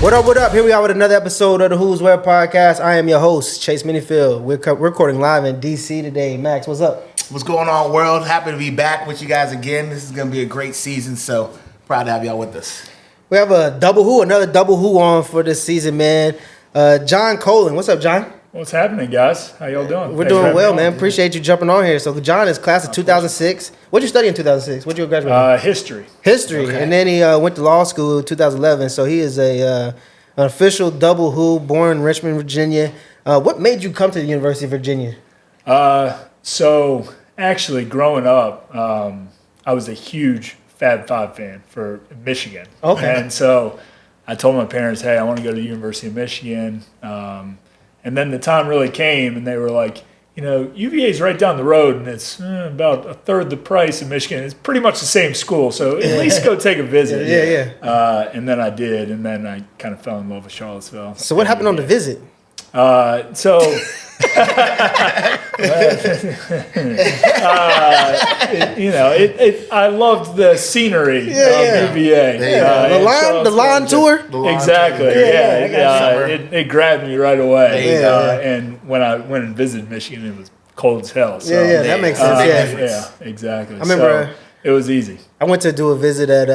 What up? Here we are with another episode of the Hooswhere podcast. I am your host, Chase Minnifield. We're recording live in DC today. Max, what's up? What's going on, world? Happy to be back with you guys again. This is going to be a great season, so proud to have y'all with us. We have another double who on for this season, man. John Colan. What's up, John? What's happening, guys? How y'all doing? We're doing well, man. Appreciate you jumping on here. So John is class of 2006. What'd you study in 2006? What'd you graduate? History. History. Okay. And then he went to law school in 2011. So he is an official double who, born in Richmond, Virginia. What made you come to the University of Virginia? So actually, growing up, I was a huge Fab Five fan for Michigan. Okay. And so I told my parents, hey, I want to go to the University of Michigan. And then the time really came, and they were like, you know, UVA's right down the road, and it's about a third the price of Michigan. It's pretty much the same school, so at least go take a visit. Yeah. And then I did, and then I kind of fell in love with Charlottesville. So what happened on the visit? I loved the scenery of UVA. The lawn tour? Exactly. It grabbed me right away. And when I went and visited Michigan, it was cold as hell. So, that makes sense. Yeah, exactly. I remember it was easy. I went to do a visit at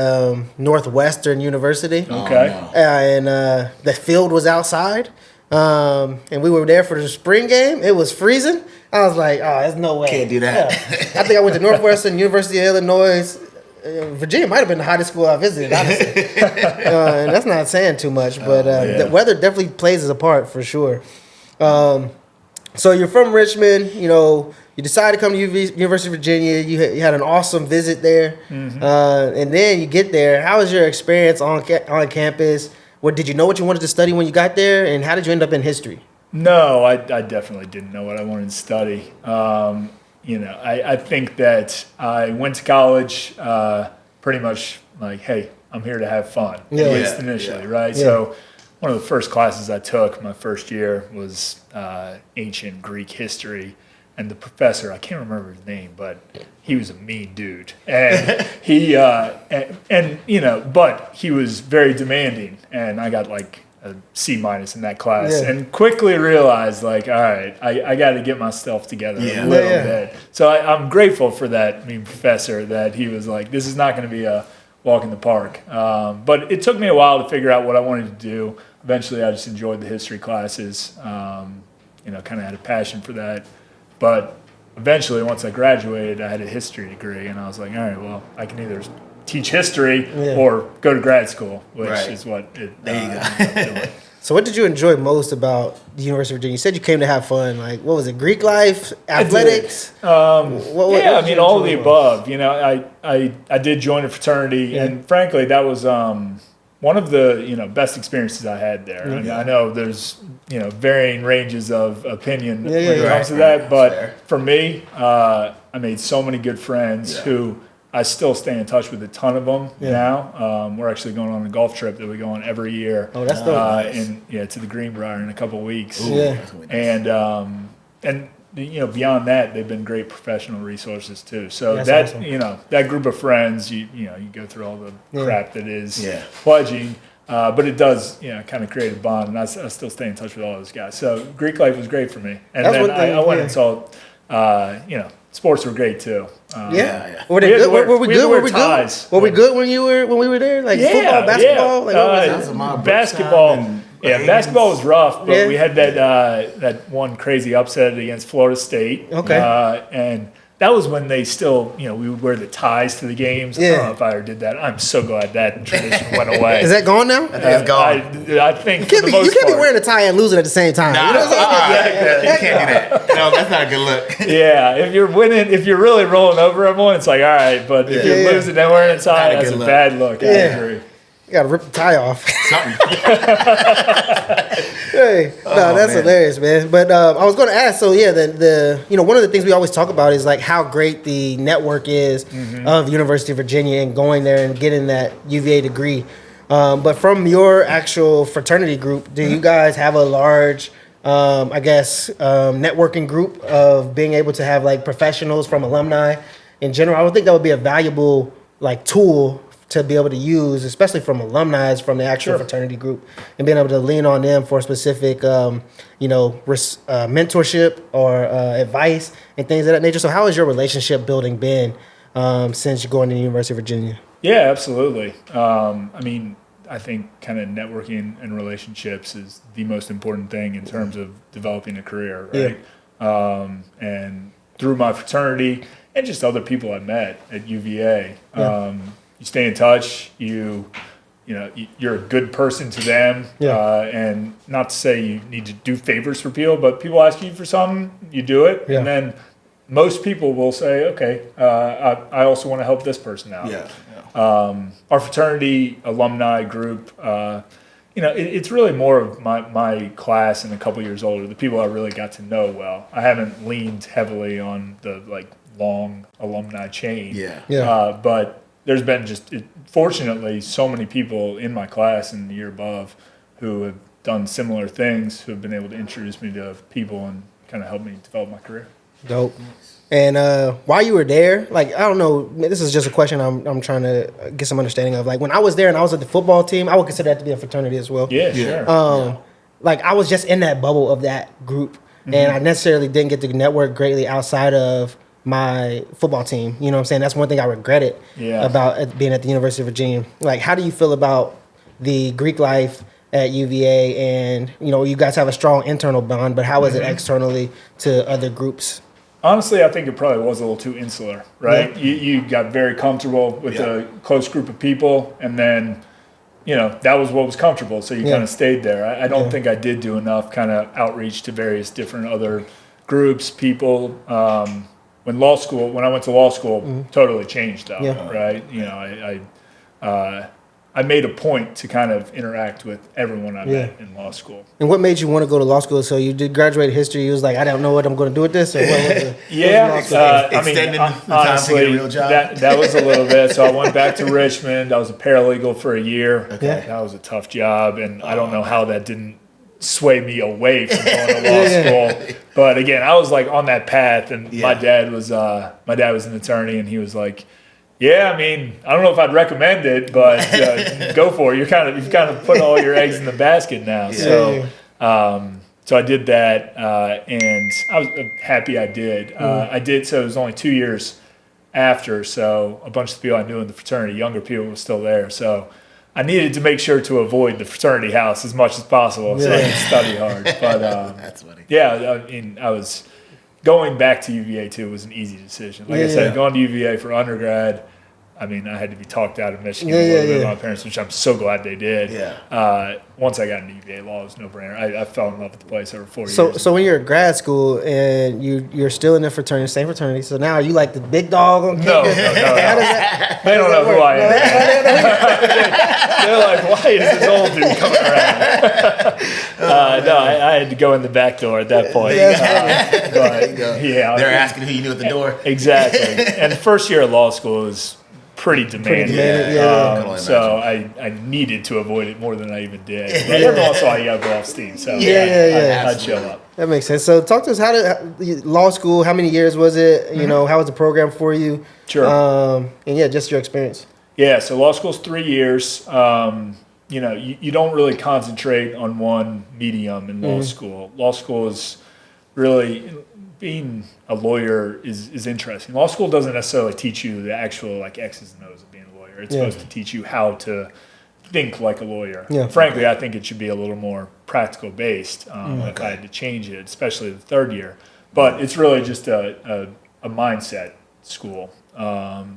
Northwestern University. Okay. And the field was outside. And we were there for the spring game. It was freezing. I was like, oh, there's no way. Can't do that. Yeah. I think I went to Northwestern, University of Illinois. Virginia might have been the hottest school I visited, honestly. And that's not saying too much, but the weather definitely plays a part for sure. So you're from Richmond, you know, you decided to come to University of Virginia. You had an awesome visit there. Mm-hmm. And then you get there. How was your experience on campus? What did you know what you wanted to study when you got there, and how did you end up in history? No, I definitely didn't know what I wanted to study. I think that I went to college pretty much like, hey, I'm here to have fun, at least initially, right? Yeah. So one of the first classes I took my first year was ancient Greek history. And the professor, I can't remember his name, but he was a mean dude. And he, but he was very demanding. And I got like a C- in that class. Yeah. And quickly realized, like, all right, I got to get myself together a little bit. So I'm grateful for that mean professor, that he was like, this is not going to be a walk in the park. But it took me a while to figure out what I wanted to do. Eventually, I just enjoyed the history classes, kind of had a passion for that. But eventually, once I graduated, I had a history degree, and I was like, all right, well, I can either teach history or go to grad school, which is what it doing. So what did you enjoy most about the University of Virginia? You said you came to have fun. Like, what was it, Greek life, athletics? All of the above. You know, I did join a fraternity, and frankly, that was one of the best experiences I had there. I mean, I know there's varying ranges of opinion when it comes to that, but for me, I made so many good friends who I still stay in touch with a ton of them now. We're actually going on a golf trip that we go on every year. Oh, that's dope. To the Greenbrier in a couple of weeks. Ooh, and beyond that, they've been great professional resources too. So that's awesome. That group of friends, you go through all the crap that is pledging, but it does, kind of create a bond, and I still stay in touch with all those guys. So Greek life was great for me, and then I went and saw, sports were great too. Were they good? Were we good? Were we good? Were we good when we were there? Like football, basketball, like what was it? Basketball. Yeah, basketball was rough, but we had that one crazy upset against Florida State. Okay. And that was when they still, we would wear the ties to the games. I don't know if I ever did that. I'm so glad that tradition went away. Is that gone now? I think it's gone. I think you can't be wearing a tie and losing at the same time. Nah, you know what I'm saying? you can't do that. No, that's not a good look. Yeah, if you're winning, if you're really rolling over everyone, it's like, all right. But if you're losing and wearing a tie, that's a bad look. I agree. You gotta rip the tie off. That's hilarious, man. But I was going to ask. So one of the things we always talk about is like how great the network is of University of Virginia and going there and getting that UVA degree. But from your actual fraternity group, do you guys have a large, networking group of being able to have like professionals from alumni in general? I would think that would be a valuable like tool to be able to use, especially from alumni, from the actual fraternity group, and being able to lean on them for specific, mentorship or advice and things of that nature. So how has your relationship building been since you're going to the University of Virginia? Yeah, absolutely. I think kind of networking and relationships is the most important thing in terms of developing a career, right? Yeah. And through my fraternity and just other people I met at UVA, you stay in touch. You're a good person to them, and not to say you need to do favors for people, but people ask you for something, you do it, and then most people will say, okay, I also want to help this person out. Our fraternity alumni group, it's really more of my class and a couple years older, the people I really got to know well. I haven't leaned heavily on the long alumni chain, but there's been fortunately so many people in my class and the year above who have done similar things, who have been able to introduce me to people and kind of help me develop my career. Dope. And while you were there, I don't know, this is just a question I'm trying to get some understanding of. When I was there and I was at the football team, I would consider that to be a fraternity as well. Yeah, sure. I was just in that bubble of that group, and I necessarily didn't get to network greatly outside of my football team. You know what I'm saying? That's one thing I regretted about being at the University of Virginia. How do you feel about the Greek life at UVA? And, you guys have a strong internal bond, but how is it externally to other groups? Honestly, I think it probably was a little too insular, right? You got very comfortable with a close group of people, and then, that was what was comfortable, so you kind of stayed there. I don't think I did do enough kind of outreach to various different other groups, people. When I went to law school, totally changed though, right? I made a point to kind of interact with everyone I met in law school. And what made you want to go to law school? So you did graduate history. You was like, I don't know what I'm going to do with this. Or extending the time to get a real job. That was a little bit. So I went back to Richmond. I was a paralegal for a year. Okay. That was a tough job, and I don't know how that didn't sway me away from going to law school. But again, I was on that path, and my dad was an attorney, and he was like, I don't know if I'd recommend it, but go for it. You've kind of put all your eggs in the basket now. So I did that, and I was happy I did. I did, so it was only 2 years after, so a bunch of people I knew in the fraternity, younger people, were still there. So I needed to make sure to avoid the fraternity house as much as possible so I could study hard. But that's funny. I was going back to UVA too was an easy decision. I said, going to UVA for undergrad, I had to be talked out of Michigan a little bit by my parents, which I'm so glad they did. Once I got into UVA law, it was no brainer. I fell in love with the place over 4 years. So when you're at grad school and you're still in the fraternity, same fraternity, so now are you the big dog on campus? No. They don't know who I am. They're like, why is this old dude coming around? I had to go in the back door at that point. They're asking who you knew at the door. Exactly. And the first year of law school is pretty demanding. So I needed to avoid it more than I even did. But every once in a while you got to go off steam. So I'd chill up. That makes sense. So talk to us, law school, how many years was it? How was the program for you? Sure. And just your experience. Yeah, so law school's 3 years. You don't really concentrate on one medium in law school. Law school is really, being a lawyer is interesting. Law school doesn't necessarily teach you the actual X's and O's of being a lawyer. It's supposed to teach you how to think like a lawyer. Frankly, I think it should be a little more practical based. If I had to change it, especially the third year. But it's really just a mindset school. But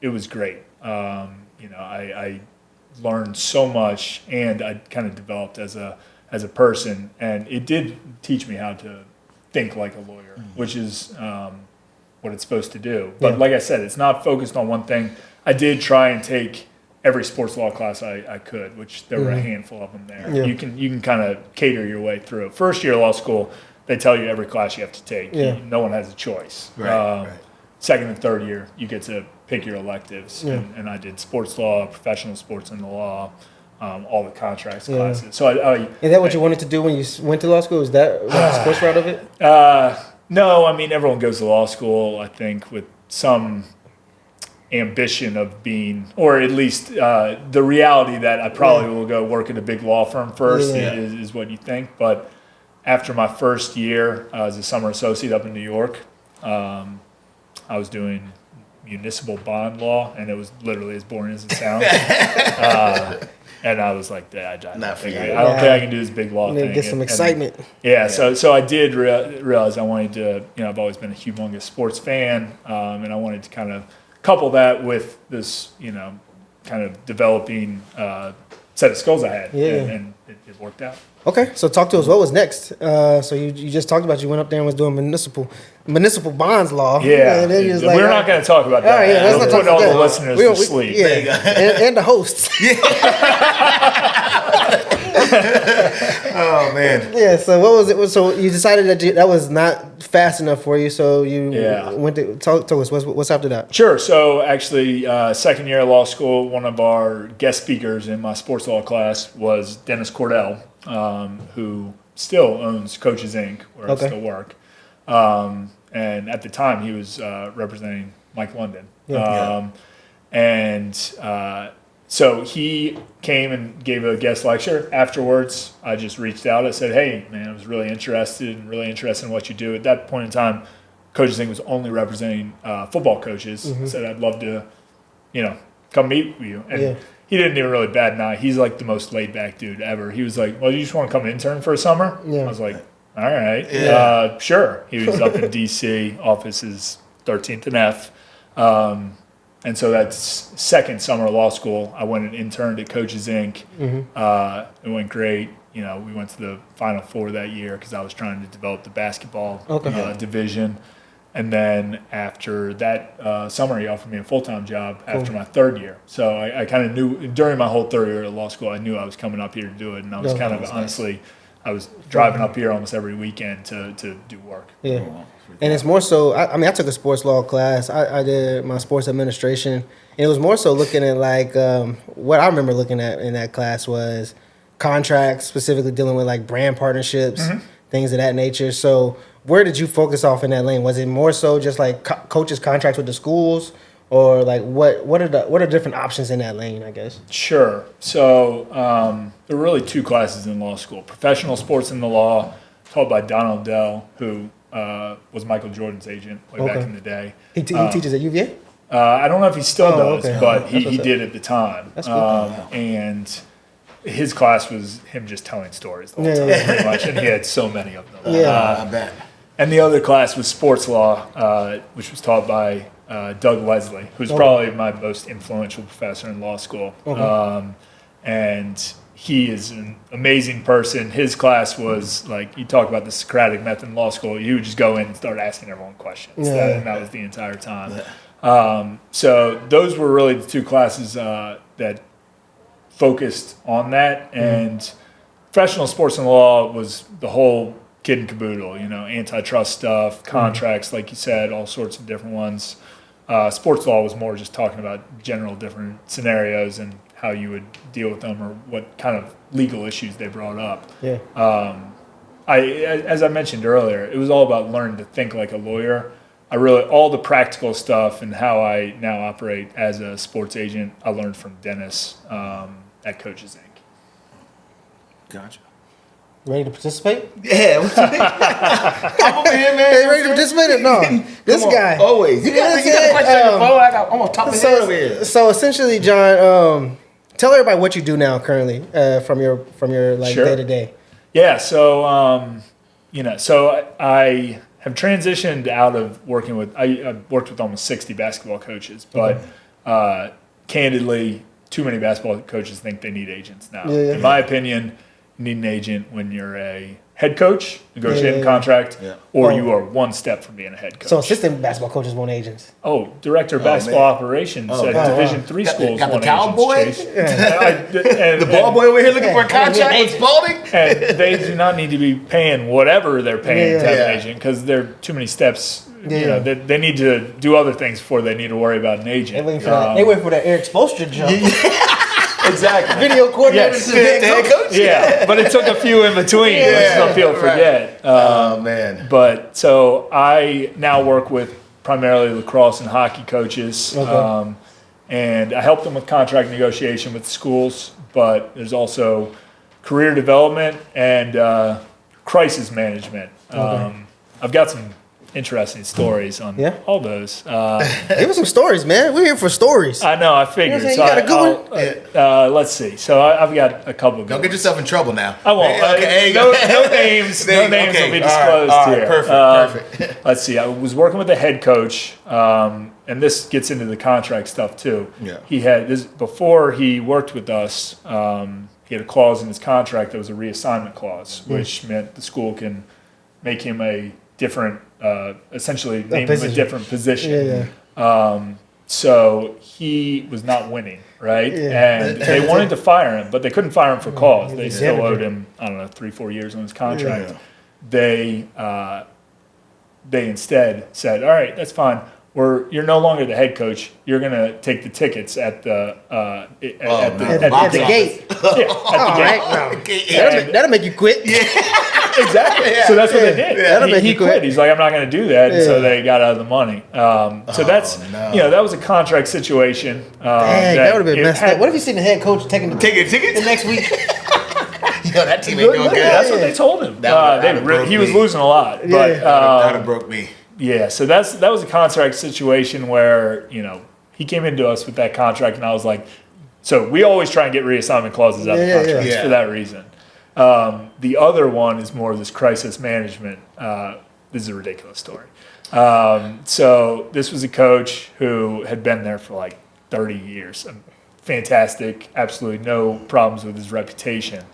it was great. I learned so much, and I kind of developed as a person, and it did teach me how to think like a lawyer, which is what it's supposed to do. But like I said, it's not focused on one thing. I did try and take every sports law class I could, which there were a handful of them there. You can kind of cater your way through. First year of law school, they tell you every class you have to take. No one has a choice. Right. Second and third year, you get to pick your electives. And I did sports law, professional sports in the law, all the contracts classes. So is that what you wanted to do when you went to law school? Was that the sports route of it? No, everyone goes to law school, I think, with some ambition of being, or at least the reality that I probably will go work at a big law firm first is what you think. But after my first year as a summer associate up in New York, I was doing municipal bond law, and it was literally as boring as it sounds. And I was like, I don't think I can do this big law thing. Get some excitement. So I did realize I wanted to, I've always been a humongous sports fan, and I wanted to kind of couple that with this, kind of developing set of skills I had, and it worked out. Okay, so talk to us. What was next? So you just talked about you went up there and was doing municipal bonds law. Yeah, and then you was like, we're not going to talk about that. All right, let's not talk put all about the listeners to sleep. And the hosts. Oh man. Yeah. So what was it? So you decided that was not fast enough for you. So you went to talk to us. What's after that? Sure. So actually, second year of law school, one of our guest speakers in my sports law class was Dennis Cordell, who still owns Coaches Inc., where I still work. And at the time, he was representing Mike London. So he came and gave a guest lecture. Afterwards, I just reached out. I said, hey, man, I was really interested in what you do. At that point in time, Coaches Inc. was only representing football coaches. I said, I'd love to, come meet with you. And he didn't even really bat an eye. He's like the most laid-back dude ever. He was like, well, you just want to come intern for a summer? I was like, all right, sure. He was up in D.C., office is 13th and F. And so that's second summer of law school. I went and interned at Coaches Inc. It went great. We went to the Final Four that year because I was trying to develop the basketball division. And then after that summer, he offered me a full-time job after my third year. So I kind of knew during my whole third year of law school, I knew I was coming up here to do it. And I was honestly, I was driving up here almost every weekend to do work. Yeah. And it's more so, I took a sports law class. I did my sports administration. And it was more so looking at what I remember looking at in that class was contracts, specifically dealing with like brand partnerships, things of that nature. So where did you focus off in that lane? Was it more so just like coaches' contracts with the schools? Or like what are different options in that lane, I guess? Sure. So there were really two classes in law school. Professional sports in the law, taught by Donald Dell, who was Michael Jordan's agent way back in the day. He teaches at UVA? I don't know if he still does, but he did at the time. That's cool. And his class was him just telling stories the whole time, pretty much, and he had so many of them. I bet. And the other class was sports law, which was taught by Doug Leslie, who's probably my most influential professor in law school. And he is an amazing person. His class was like, you talk about the Socratic method in law school, you would just go in and start asking everyone questions. And that was the entire time. So those were really the two classes that focused on that. And professional sports and law was the whole kid and caboodle, antitrust stuff, contracts, like you said, all sorts of different ones. Sports law was more just talking about general different scenarios and how you would deal with them or what kind of legal issues they brought up. As I mentioned earlier, it was all about learning to think like a lawyer. All the practical stuff and how I now operate as a sports agent, I learned from Dennis at Coaches Inc. Gotcha. Ready to participate? Yeah. What you think? I'm over here, man. Hey, ready to participate? No. This guy. Always. You got a question on your phone? I'm on top of the head over here. So essentially, John, tell everybody what you do now currently from your day to day. Yeah. So so I have transitioned out of working with. I've worked with almost 60 basketball coaches, but candidly, too many basketball coaches think they need agents now. In my opinion, you need an agent when you're a head coach, negotiating contract, or you are one step from being a head coach. So assistant basketball coaches want agents. Director of basketball operations at Division III schools got the want cowboy? agents. Chase. The ball boy over here looking for a contract with Spalding? And they do not need to be paying whatever they're paying to have an agent because there are too many steps. They need to do other things before they need to worry about an agent. They wait for that Eric Spoelstra jump. Exactly. Video coordinator to the head coach. Yeah, but it took a few in between, which some people forget. Oh, man. But so I now work with primarily lacrosse and hockey coaches. Okay. And I help them with contract negotiation with schools, but there's also career development and crisis management. I've got some interesting stories on all those. Give us some stories, man. We're here for stories. I know, I figured. You got a good one? Let's see. So I've got a couple of good Don't get yourself in trouble now. I won't. Okay, No names will be disclosed here. Perfect. Let's see. I was working with a head coach, and this gets into the contract stuff too. Yeah. He had this before he worked with us. He had a clause in his contract that was a reassignment clause, which meant the school can make him a different, essentially name him a different position. So he was not winning, right? And they wanted to fire him, but they couldn't fire him for cause. They still owed him, I don't know, 3-4 years on his contract. They instead said, all right, that's fine. You're no longer the head coach. You're gonna take the tickets at the gate. Yeah, at the gate. That'll make you quit. Exactly. So that's what they did. He quit. He's like, I'm not going to do that. And so they got out of the money. So that's, that was a contract situation. Dang, that would have been messed up. What if you seen the head coach taking the tickets the next week? That team ain't doing good. That's what they told him. He was losing a lot. But that would have broke me. Yeah, so that was a contract situation where, he came into us with that contract, and I was like, so we always try and get reassignment clauses out of contracts for that reason. The other one is more of this crisis management. This is a ridiculous story. So this was a coach who had been there for like 30 years. Fantastic, absolutely no problems with his reputation.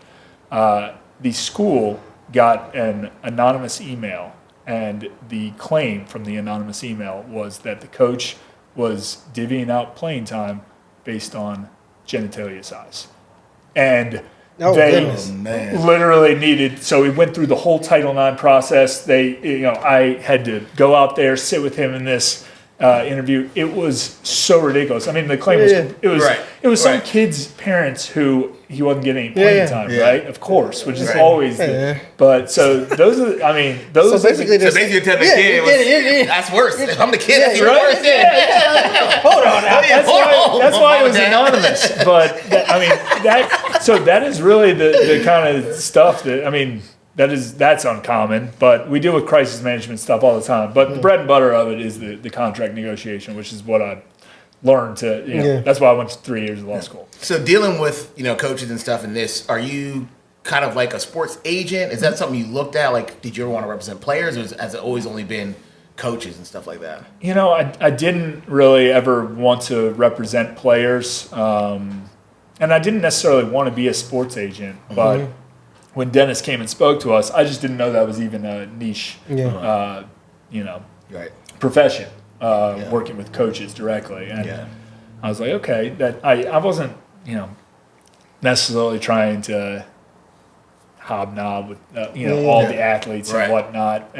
The school got an anonymous email, and the claim from the anonymous email was that the coach was divvying out playing time based on genitalia size. And they literally needed, so we went through the whole Title IX process. I had to go out there, sit with him in this interview. It was so ridiculous. I mean, the claim was some kid's parents who he wasn't getting any playing time, right? Of course, which is always but so those are, those so basically you're telling the kid that's worse. If I'm the kid, that's even worse. Hold on now. That's why it was anonymous. But that is really the kind of stuff that, that's uncommon, but we deal with crisis management stuff all the time. But the bread and butter of it is the contract negotiation, which is what I learned to, that's why I went to 3 years of law school. So dealing with, coaches and stuff in this, are you kind of like a sports agent? Is that something you looked at? Like, did you ever want to represent players, or has it always only been coaches and stuff like that? I didn't really ever want to represent players, and I didn't necessarily want to be a sports agent, but when Dennis came and spoke to us, I just didn't know that was even a niche, profession, working with coaches directly. And I was like, okay, that I wasn't, necessarily trying to hobnob with, all the athletes and whatnot.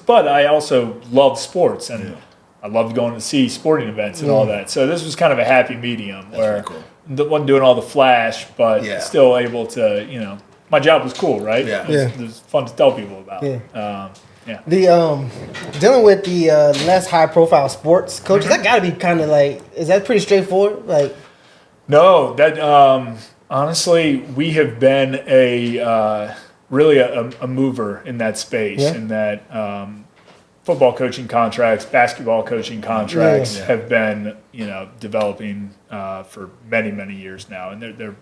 But I also love sports, and I loved going to see sporting events and all that. So this was kind of a happy medium where I wasn't doing all the flash, but still able to, my job was cool, right? It was fun to tell people about. The dealing with the less high profile sports coaches, that gotta be kind of like, is that pretty straightforward? Like, no, that honestly, we have been really a mover in that space, in that football coaching contracts, basketball coaching contracts have been developing for many years now, and they're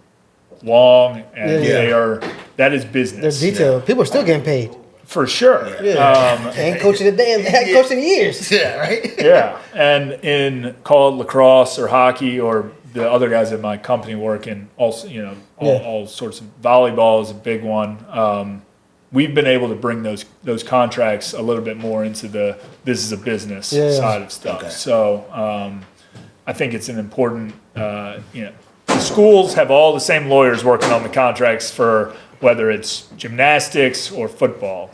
long, and that is business. They're detailed. People are still getting paid. For sure. Ain't coaching coaching years. And in call it lacrosse or hockey, or the other guys at my company work in also, all sorts of, volleyball is a big one. We've been able to bring those contracts a little bit more into this is a business side of stuff. So I think it's an important, the schools have all the same lawyers working on the contracts for whether it's gymnastics or football.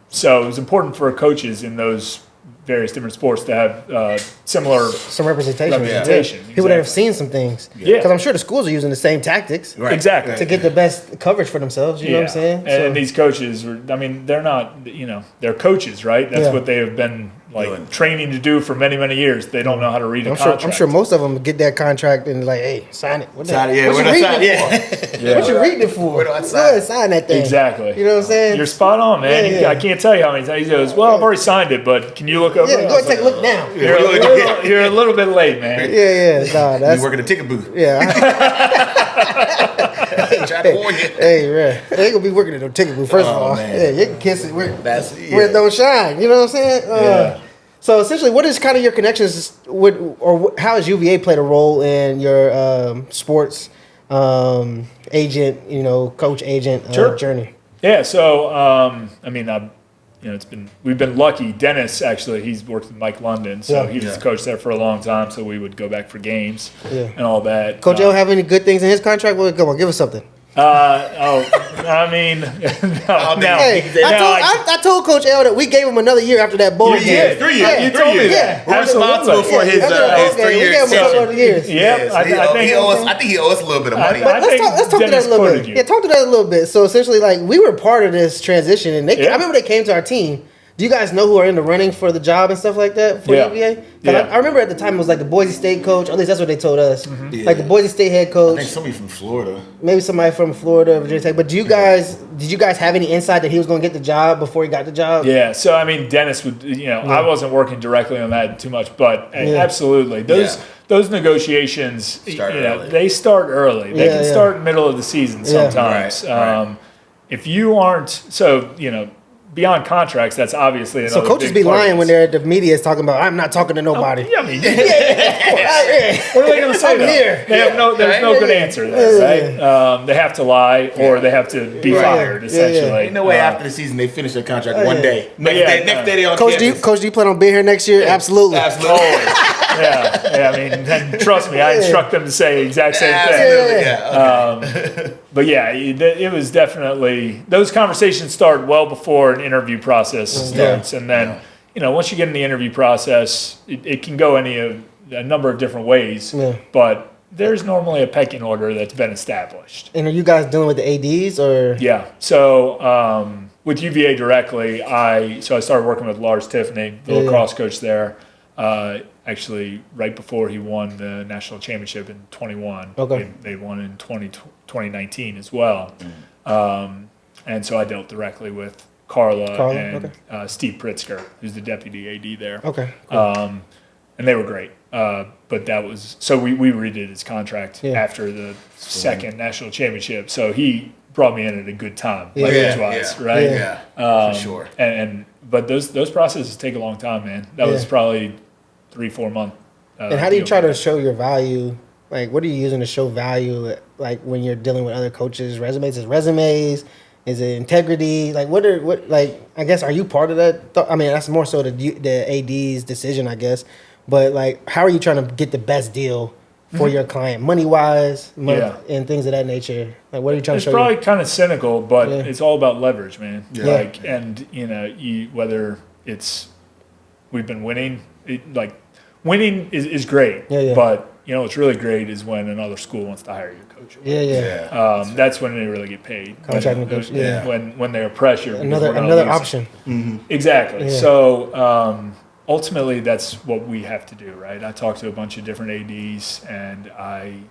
So it was important for coaches in those various different sports to have some representation. Exactly. People that have seen some things. Because I'm sure the schools are using the same tactics. Exactly. To get the best coverage for themselves. You know what I'm saying? And these coaches, they're not, they're coaches, right? That's what they have been, training to do for many, many years. They don't know how to read a contract. I'm sure most of them get that contract and like, hey, sign it. What you reading it for? Where do I Go sign? ahead, sign that thing. Exactly. You know what I'm saying? You're spot on, man. Yeah. I can't tell you how many times he goes, well, I've already signed it, but can you look over it? Yeah, go ahead, take a look now. You're a little bit late, man. Yeah. Nah, that's You work at a ticket booth. yeah. Try to warn you. Hey, man, they ain't gonna be working at no ticket booth. First of all, man. yeah, you can kiss it where Yeah. it don't shine. You know what I'm saying? Yeah. So essentially, what is kind of your connections with, or how has UVA played a role in your sports agent, coach agent journey? Yeah. So, we've been lucky. Dennis, actually, he's worked with Mike London, so he was coach there for a long time. So we would go back for games and all that. Coach L have any good things in his contract? Well, come on, give us something. No. I told Coach L that we gave him another year after that bowl. 3 years. 3 years. You told me that. We're responsible for his 3 year We gave him a couple of years. Yep. I think he owes us a little bit of money. But let's talk to that a little bit. Yeah, talk to that a little bit. So essentially, like, we were part of this transition, and I remember they came to our team. Do you guys know who are in the running for the job and stuff like that for UVA? I remember at the time it was like the Boise State coach. At least that's what they told us. Mm-hmm. Like the Boise State head coach. I think somebody from Florida. Maybe somebody from Florida, Virginia Tech. But did you guys have any insight that he was going to get the job before he got the job? Yeah. So Dennis would. I wasn't working directly on that too much, but absolutely those negotiations. They start early. They can start middle of the season sometimes. Right. If you aren't beyond contracts, that's obviously another. So coaches be lying when they're at the media is talking about, I'm not talking to nobody. What are they going to say? Here. They have there's no good answer there, right? They have to lie or they have to be fired, essentially. Ain't no way after the season they finish their contract one day. Next day they on campus. Coach, do you plan on being here next year? Absolutely. And trust me, I instruct them to say the exact same thing. But it was definitely, those conversations start well before an interview process starts. And then, once you get in the interview process, it can go a number of different ways. Yeah. But there's normally a pecking order that's been established. And are you guys dealing with the ADs or? Yeah. So with UVA directly, I started working with Lars Tiffany, the lacrosse coach there. Actually, right before he won the national championship in 21. Okay. They won in 2019 as well. And so I dealt directly with Carla and Steve Pritzker, who's the deputy AD there. Okay. Cool. And they were great. But that was, so we redid his contract after the second national championship. So he brought me in at a good time, leverage-wise, right? Yeah, for sure. But those processes take a long time, man. That was probably 3-4 months. And how do you try to show your value? Like, what are you using to show value? Like, when you're dealing with other coaches' resumes, is it integrity? Like, I guess, are you part of that? That's more so the AD's decision, I guess. But like, how are you trying to get the best deal for your client, money-wise, and things of that nature? Like, what are you trying to show? It's probably kind of cynical, but it's all about leverage, man. Yeah. Whether it's we've been winning, winning is great. But what's really great is when another school wants to hire your coach. That's when they really get paid. When they're pressured. Another option. Mm-hmm. Exactly. Yeah. So ultimately, that's what we have to do, right? I talk to a bunch of different ADs, and I,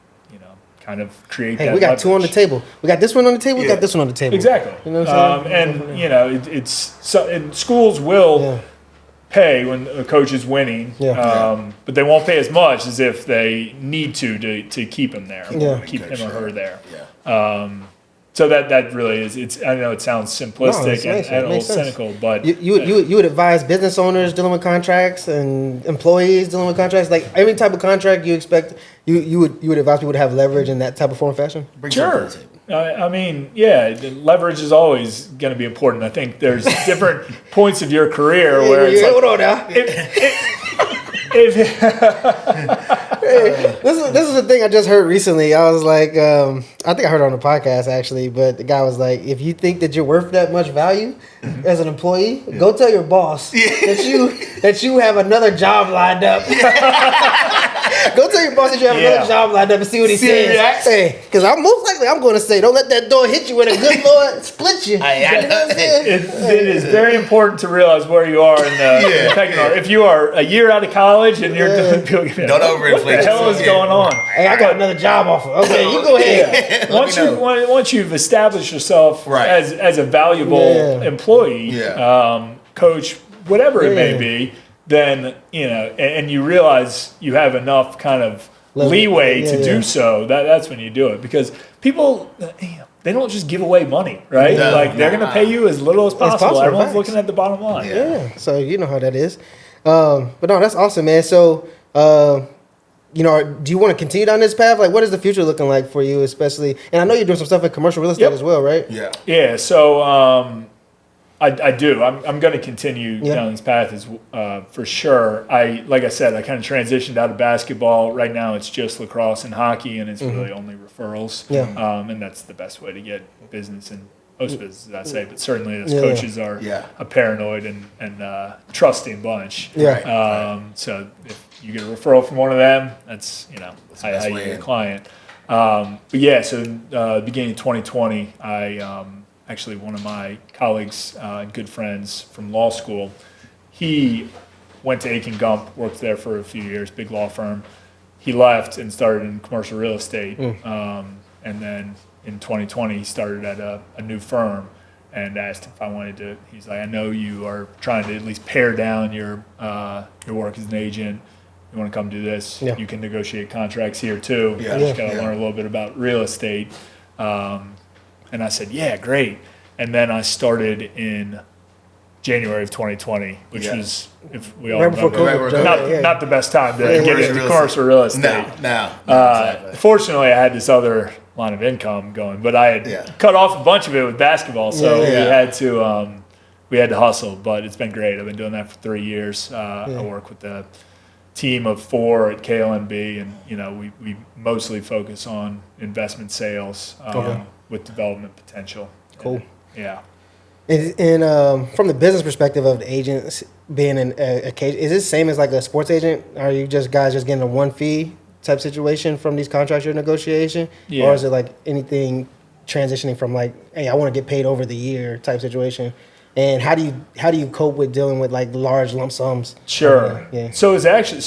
kind of create that. We got leverage. two on the table. We got this one on the table. We got this one on the table. Exactly. You know what I'm saying? It's so. And schools will pay when a coach is winning, but they won't pay as much as if they need to keep him there, keep him or her there. So that really is. I know it sounds simplistic and a little cynical, but you would advise business owners dealing with contracts and employees dealing with contracts. Like every type of contract you expect, you would advise people to have leverage in that type of form and fashion. Sure. Leverage is always going to be important. I think there's different points of your career where it's like, hold on now. This is the thing I just heard recently. I was like, I think I heard it on the podcast actually, but the guy was like, if you think that you're worth that much value as an employee, go tell your boss that you have another job lined up. Go tell your boss said you have another job lined up and see what he says. Hey, because I'm most likely going to say, don't let that door hit you with a good Lord split you. You know what I'm saying? It is very important to realize where you are in the pecking order. If you are a year out of college and you're doing don't overinflate. What the hell is going on? Hey, I got another job offer. Okay, you go ahead. Once you've established yourself as a valuable employee, coach, whatever it may be, then and you realize you have enough kind of leeway to do so. That's when you do it, because people, they don't just give away money, right? They're going to pay you as little as possible. Everyone's looking at the bottom line. Yeah. So you know how that is. But no, that's awesome, man. So. Do you want to continue down this path? Like, what is the future looking like for you, especially? And I know you're doing some stuff in commercial real estate as well, right? Yeah. Yeah. So I do. I'm going to continue down this path for sure. Like I said, I kind of transitioned out of basketball. Right now, it's just lacrosse and hockey, and it's really only referrals. Yeah. And that's the best way to get business in most businesses, I'd say. But certainly, as coaches are a paranoid and trusting bunch. Yeah. So if you get a referral from one of them, that's how you get a client. But yeah, so beginning of 2020, I actually, one of my colleagues and good friends from law school, he went to Aiken Gump, worked there for a few years, big law firm. He left and started in commercial real estate. And then in 2020, he started at a new firm and asked if I wanted to. He's like, I know you are trying to at least pare down your work as an agent. You want to come do this? You can negotiate contracts here too. You just got to learn a little bit about real estate. And I said, yeah, great. And then I started in January of 2020, which was, if we all remember, not the best time to get into commercial real estate. No, exactly. Fortunately, I had this other line of income going, but I had cut off a bunch of it with basketball, so we had to hustle. But it's been great. I've been doing that for 3 years. I work with the team of 4 at Colan, and we mostly focus on investment sales with development potential. Cool. And from the business perspective of the agents being in a cage, is it the same as like a sports agent? Are you guys just getting a one fee type situation from these contracts you're negotiation? Or is it like anything transitioning from like, hey, I want to get paid over the year type situation? And how do you cope with dealing with like large lump sums? Sure. So it's actually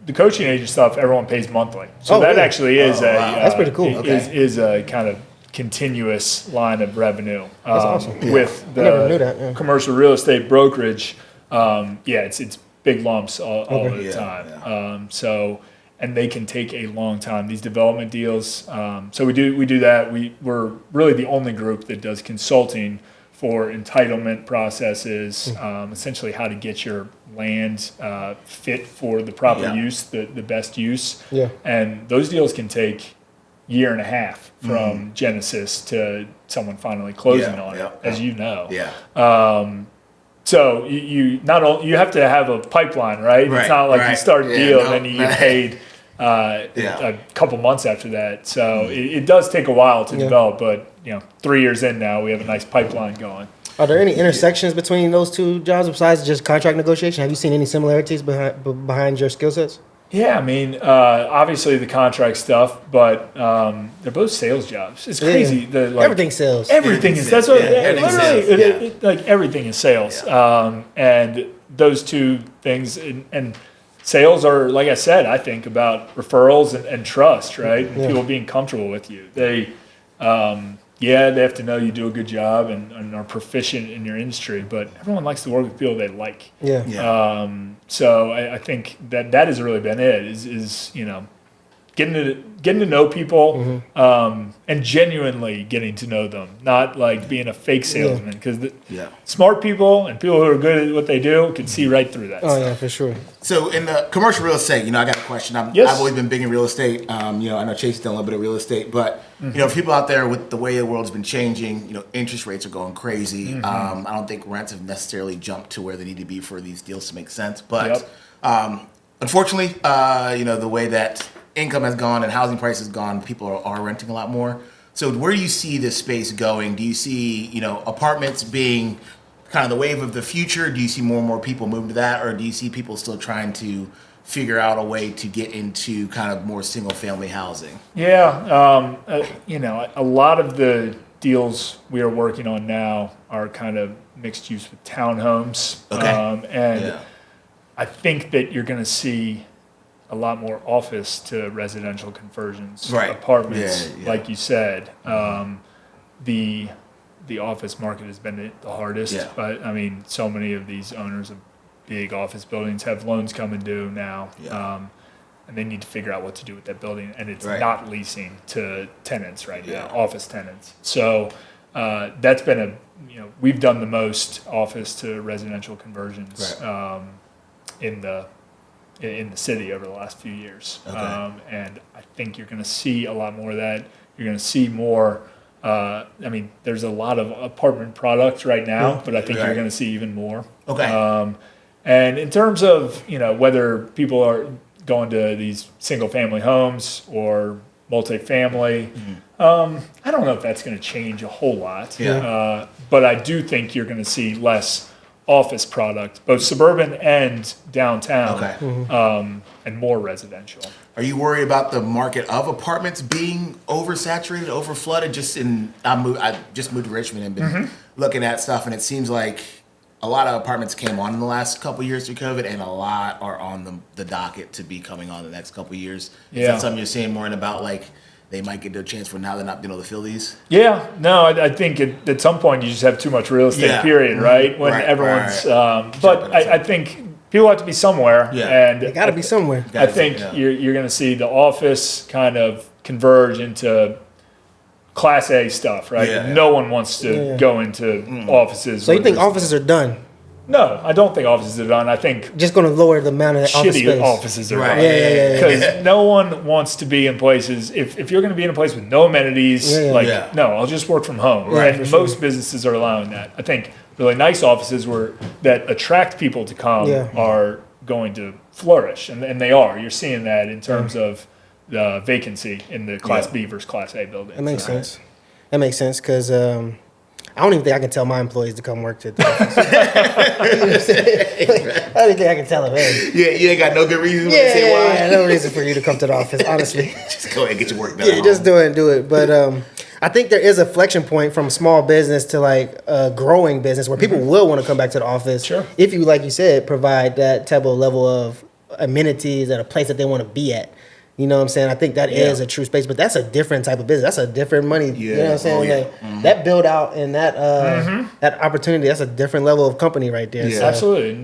the coaching agent stuff, everyone pays monthly. So that actually is that's pretty cool. Is a kind of continuous line of revenue. That's awesome. With the commercial real estate brokerage, it's big lumps all the time. And they can take a long time. These development deals. So we do that. We're really the only group that does consulting for entitlement processes, essentially how to get your land fit for the proper use, the best use. And those deals can take year and a half from genesis to someone finally closing on it, as you know. So you have to have a pipeline, right? It's not like you start a deal and then you get paid a couple months after that. So it does take a while to develop, but 3 years in now, we have a nice pipeline going. Are there any intersections between those two jobs besides just contract negotiation? Have you seen any similarities behind your skill sets? Yeah, I mean, obviously the contract stuff, but they're both sales jobs. It's crazy. Everything's sales. Everything is. That's what. Literally, like everything is sales. And those two things, and sales are, like I said, I think about referrals and trust, right? And people being comfortable with you. They have to know you do a good job and are proficient in your industry, but everyone likes to work with people they like. So I think that has really been it, is getting to know people and genuinely getting to know them, not like being a fake salesman, because smart people and people who are good at what they do can see right through that stuff. Yeah, for sure. So in the commercial real estate, I got a question. I've always been big in real estate. I know Chase done a little bit of real estate, but for people out there, with the way the world's been changing, interest rates are going crazy. I don't think rents have necessarily jumped to where they need to be for these deals to make sense. But unfortunately, the way that income has gone and housing prices gone, people are renting a lot more. So where do you see this space going? Do you see, apartments being kind of the wave of the future? Do you see more and more people moving to that? Or do you see people still trying to figure out a way to get into kind of more single family housing? Yeah, a lot of the deals we are working on now are kind of mixed use with townhomes. Okay. I think that you're going to see a lot more office to residential conversions, apartments, like you said. The office market has been the hardest, but I mean, so many of these owners of big office buildings have loans coming due now, and they need to figure out what to do with that building, and it's not leasing to tenants right now, office tenants. So that's been we've done the most office to residential conversions in the city over the last few years, and I think you're going to see a lot more of that. You're going to see more. There's a lot of apartment products right now, but I think you're going to see even more. And in terms of whether people are going to these single family homes or multifamily, I don't know if that's going to change a whole lot. But I do think you're going to see less office product, both suburban and downtown, and more residential. Are you worried about the market of apartments being oversaturated, overflooded? I just moved to Richmond and been looking at stuff, and it seems like a lot of apartments came on in the last couple of years through COVID, and a lot are on the docket to be coming on the next couple of years. Is that something you're seeing more in about, like, they might get a chance for now they're not being able to fill these? Yeah, no, I think at some point you just have too much real estate, period, right? When everyone's, but I think people have to be somewhere, and they got to be somewhere. I think you're going to see the office kind of converge into Class A stuff, right? No one wants to go into offices. So you think offices are done? No, I don't think offices are done. I think just going to lower the amount of office space. Offices are done. Because no one wants to be in places. If you're going to be in a place with no amenities, no, I'll just work from home. And most businesses are allowing that. I think really nice offices that attract people to come are going to flourish, and they are. You're seeing that in terms of the vacancy in the Class B versus Class A buildings. That makes sense. That makes sense because I don't even think I can tell my employees to come work to the office. I don't even think I can tell them, hey. You ain't got no good reason to say why. Yeah, no reason for you to come to the office, honestly. Just go ahead and get your work done. Yeah, just do it. But I think there is a flexion point from small business to like a growing business where people will want to come back to the office. Sure. If you, like you said, provide that type of level of amenities at a place that they want to be at. You know what I'm saying? I think that is a true space, but that's a different type of business. That's a different money. You know what I'm saying? That build out and that that opportunity, that's a different level of company right there. Yeah. So, absolutely.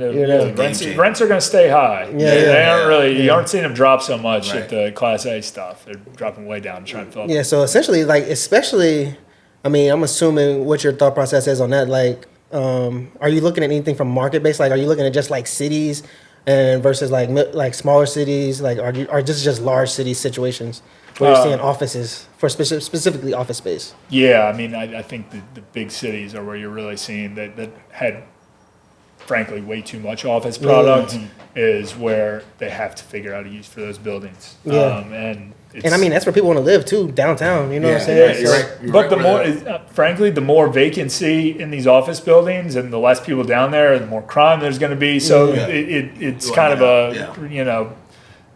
Rents are going to stay high. They aren't really. You aren't seeing them drop so much at the Class A stuff. They're dropping way down, trying to fill up. Yeah. So essentially, like, especially, I mean, I'm assuming what your thought process is on that. Like, are you looking at anything from market based? Like, are you looking at just like cities? And versus like smaller cities, like are just large city situations where you're seeing offices for specifically office space? Yeah, I mean, I think the big cities are where you're really seeing that had, frankly, way too much office product is where they have to figure out a use for those buildings. And I mean, that's where people want to live too, downtown. You know what I'm saying? You're right. But frankly, the more vacancy in these office buildings and the less people down there, the more crime there's going to be. So it's kind of a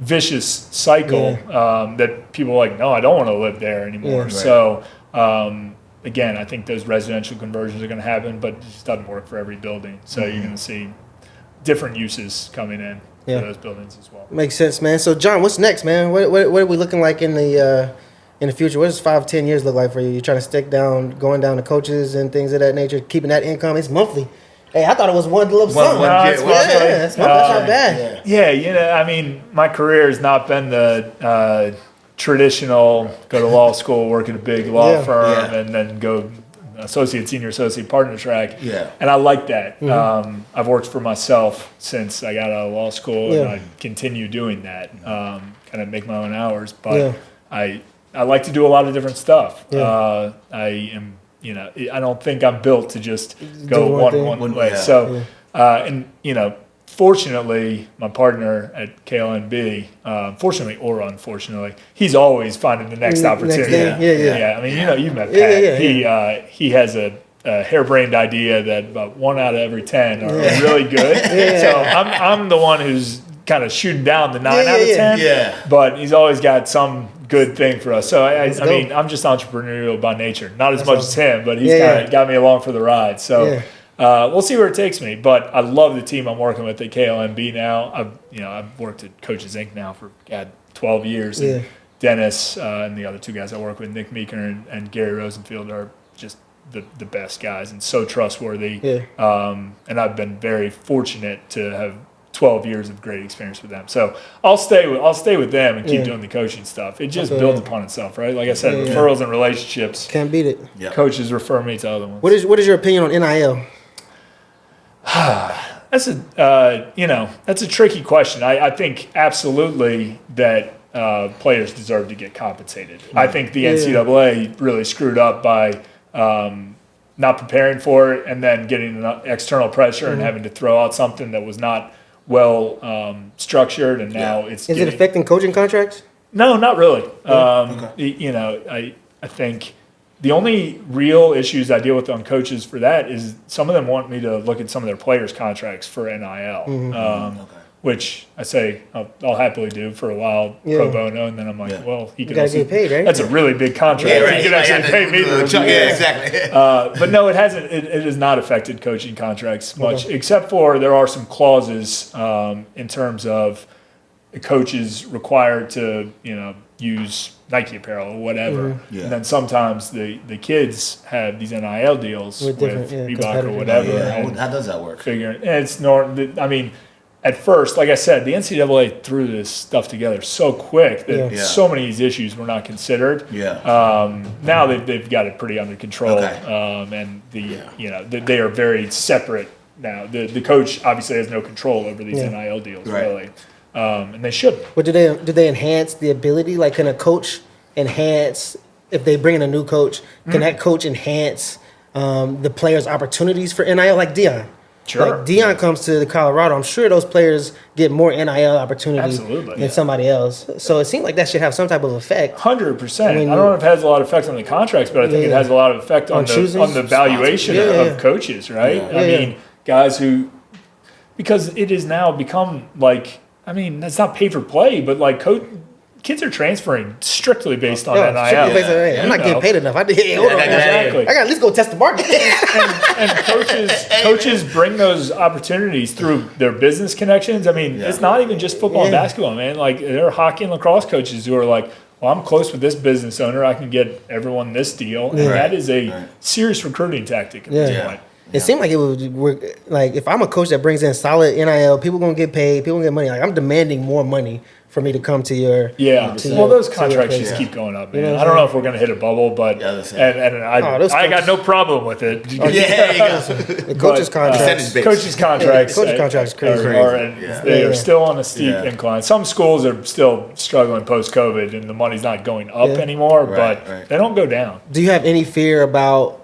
vicious cycle that people are like, no, I don't want to live there anymore. So again, I think those residential conversions are going to happen, but it just doesn't work for every building. So you're going to see different uses coming in. For those buildings as well. Makes sense, man. So, John, what's next, man? What are we looking like in the future? What does 5-10 years look like for you? You trying to stick down, going down to coaches and things of that nature, keeping that income? It's monthly. Hey, I thought it was one little something. That's that's not bad. Yeah, I mean, my career has not been the traditional go to law school, work at a big law firm, and then go senior associate partner track. And I like that. I've worked for myself since I got out of law school, and I continue doing that. Kind of make my own hours, but I like to do a lot of different stuff. I am, I don't think I'm built to just go one way. So, and fortunately, my partner at KLNB, fortunately or unfortunately, he's always finding the next opportunity. I mean, you've met Pat. He has a harebrained idea that about 1 out of every 10 are really good. So I'm the one who's kind of shooting down the 9 out of 10. Yeah. But he's always got some good thing for us. So, I mean, I'm just entrepreneurial by nature. Not as much as him, but he's kind of got me along for the ride. So we'll see where it takes me. But I love the team I'm working with at KLMB now. I've worked at Coaches Inc. now for 12 years. And Dennis and the other two guys I work with, Nick Meeker and Gary Rosenfield, are just the best guys and so trustworthy. And I've been very fortunate to have 12 years of great experience with them. So I'll stay with them and keep doing the coaching stuff. It just builds upon itself, right? Like I said, referrals and relationships. Can't beat it. Yep. Coaches refer me to other ones. What is your opinion on NIL? That's a tricky question. I think absolutely that players deserve to get compensated. I think the NCAA really screwed up by not preparing for it and then getting external pressure and having to throw out something that was not well structured, and now it's. Is it affecting coaching contracts? No, not really. I think the only real issues I deal with on coaches for that is some of them want me to look at some of their players' contracts for NIL. Which I say I'll happily do for a while pro bono, and then I'm like, well, he can also get paid, right? That's a really big contract. Yeah, right. He can actually pay me. Exactly. But no, it hasn't. It has not affected coaching contracts much, except for there are some clauses in terms of the coaches required to use Nike apparel or whatever, and then sometimes the kids have these NIL deals with Reebok or whatever. How does that work? I mean. At first, like I said, the NCAA threw this stuff together so quick that so many of these issues were not considered. Now they've got it pretty under control, and they are very separate now. The coach obviously has no control over these NIL deals, really, and they shouldn't. But do they enhance the ability? Like, can a coach enhance if they bring in a new coach? Can that coach enhance the players' opportunities for NIL, like Deion? Sure. Like Deion comes to Colorado, I'm sure those players get more NIL opportunity than somebody else. So it seems like that should have some type of effect. 100%. I don't know if it has a lot of effect on the contracts, but I think it has a lot of effect on the valuation of coaches, right? I mean, guys who, because it has now become like, I mean, that's not pay for play, but like kids are transferring strictly based on NIL. I'm not getting paid enough. Exactly. I got to at least go test the market. and coaches bring those opportunities through their business connections. I mean, it's not even just football and basketball, man. Like, there are hockey and lacrosse coaches who are like, well, I'm close with this business owner. I can get everyone this deal. And that is a serious recruiting tactic at this point. It seemed like it would work. Like, if I'm a coach that brings in solid NIL, people going to get paid, people going to get money. Like, I'm demanding more money for me to come to your those contracts just keep going up, man. I don't know if we're going to hit a bubble, but I got no problem with it. The coaches' contracts. Coaches' contracts is crazy. They are still on a steep incline. Some schools are still struggling post-COVID, and the money's not going up anymore, but they don't go down. Do you have any fear about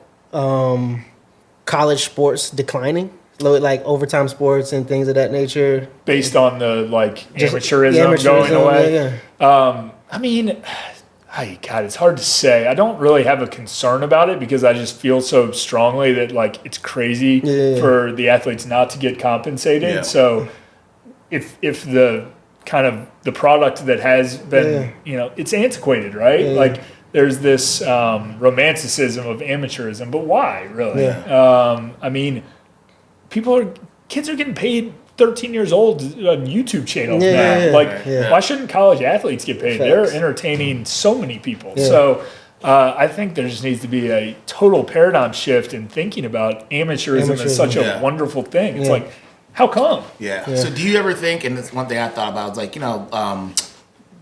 college sports declining? Like overtime sports and things of that nature, based on the amateurism going away. I mean, God, it's hard to say. I don't really have a concern about it because I just feel so strongly that like it's crazy for the athletes not to get compensated. So if the kind of the product that has been, it's antiquated, right? Like there's this romanticism of amateurism, but why really? I mean. Kids are getting paid 13 years old on YouTube channels now. Why shouldn't college athletes get paid? They're entertaining so many people. So I think there just needs to be a total paradigm shift in thinking about amateurism as such a wonderful thing. It's like, how come? So do you ever think, and that's one thing I thought about, was like,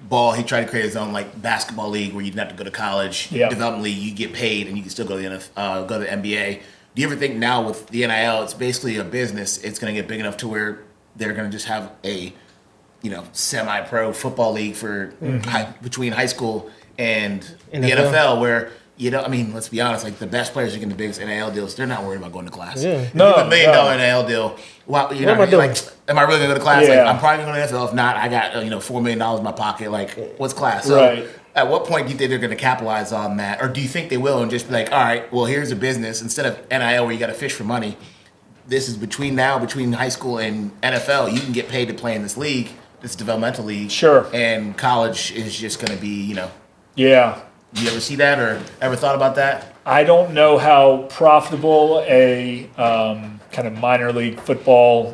Ball, he tried to create his own like basketball league where you didn't have to go to college, development league, you get paid and you can still go to the NBA. Do you ever think now with the NIL, it's basically a business, it's going to get big enough to where they're going to just have a, semi-pro football league for between high school and the NFL where, let's be honest, like the best players are getting the biggest NIL deals. They're not worried about going to class. $1 million NIL deal. Well, am I really going to go to class? Like, I'm probably going to the NFL. If not, I got, $4 million in my pocket. Like, what's class? So, at what point do you think they're going to capitalize on that? Or do you think they will and just be like, all right, well, here's a business. Instead of NIL where you got to fish for money, this is between high school and NFL. You can get paid to play in this league. it's developmentally. Sure. And college is just going to be, you know. Yeah. You ever see that or ever thought about that? I don't know how profitable a kind of minor league football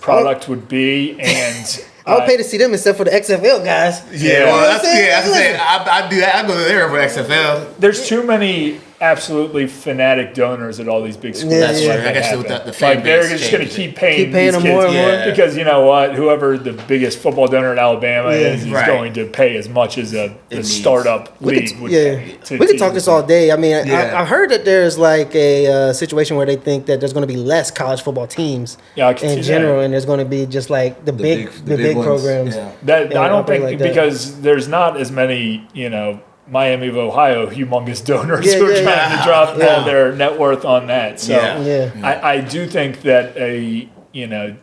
product would be, and I would pay to see them except for the XFL guys. Yeah, well, that's I do that. I go there for XFL. There's too many absolutely fanatic donors at all these big schools. That's to right. make I that guess happen. the fan they're base just going to keep paying these them kids more and more. because you know what? Whoever the biggest football donor in Alabama is Right. going to pay as much as a startup league would pay. We could talk this all day. I mean, Yeah. I've heard that there's like a situation where they think that there's going to be less college football teams Yeah, I can in see general, that. and there's going to be just like the big ones. programs. Yeah. That Yeah, I don't operate think like that. because there's not as many, Miami of Ohio humongous donors Yeah, who are yeah, trying yeah. to drop Yeah. all their net worth on that. So Yeah. I do think that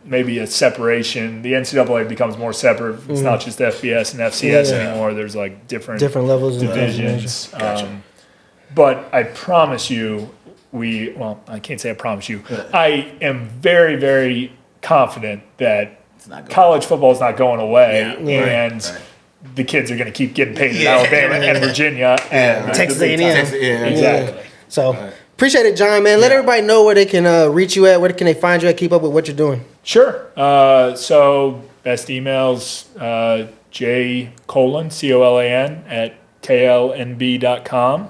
maybe a separation, the NCAA becomes more separate. It's not just FBS and FCS Yeah. anymore. There's like different levels of divisions. Gotcha. But I promise you, I can't say I promise you. I am very, very confident that not going college football is not going away, Yeah. and Right. the kids are going to keep getting paid in Yeah. Alabama and Virginia and right. Texas the big A&M. time. Yeah. Exactly. So appreciate it, John. Man, let everybody know where they can reach you at. Where can they find you at? Keep up with what you're doing. Sure. So best emails, J Colan, Colan at klnb.com,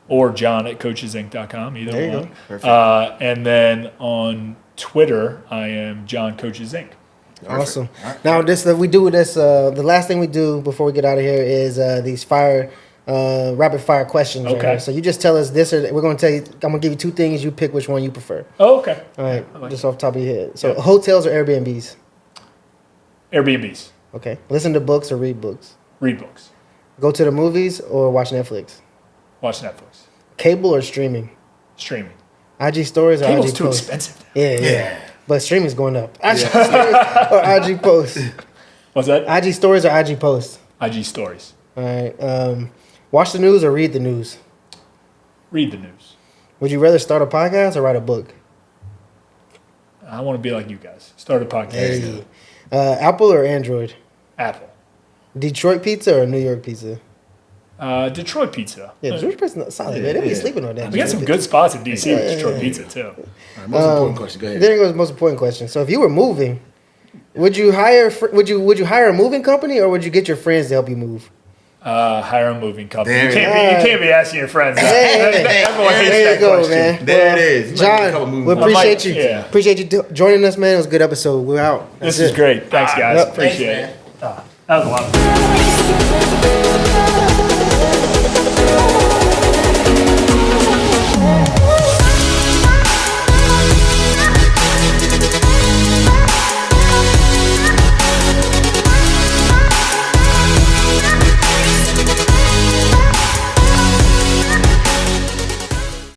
or John at coachesinc.com, either There you one. go. Perfect. And then on Twitter, I am John Coaches Inc. Awesome. Now, the last thing we do before we get out of here is these rapid fire questions. right Okay. here. So you just tell us this, or we're going to tell you. I'm going to give you two things. You pick which one you prefer. Oh, okay. All right, like just off the top of your head. So hotels or Airbnbs? Airbnbs. Okay. Listen to books or read books? Read books. Go to the movies or watch Netflix? Watch Netflix. Cable or streaming? Streaming. IG stories or Cable's IG too posts? expensive. Yeah. But streaming's going up. IG stories or IG posts? What's that? IG stories or IG posts? IG stories. All right. Watch the news or read the news? Read the news. Would you rather start a podcast or write a book? I want to be like you guys. Start a podcast. Hey. Apple or Android? Apple. Detroit pizza or New York pizza? Detroit pizza. Yeah, Detroit pizza not solid, man. They be sleeping on that. We got some good spots in DC with Detroit pizza too. All right, most important question. Go ahead. There goes the most important question. So if you were moving, would you hire a moving company or would you get your friends to help you move? Hire a moving company. There You it can't be asking your friends. Hey, Everyone hates there that you go, question. man. There it is. You might get a couple John, moving we parts. appreciate you. Yeah. Appreciate you joining us, man. It was a good episode. We're out. This That's is it. great. Thanks, guys. Yep. Appreciate Thanks, it. That was a lot of fun.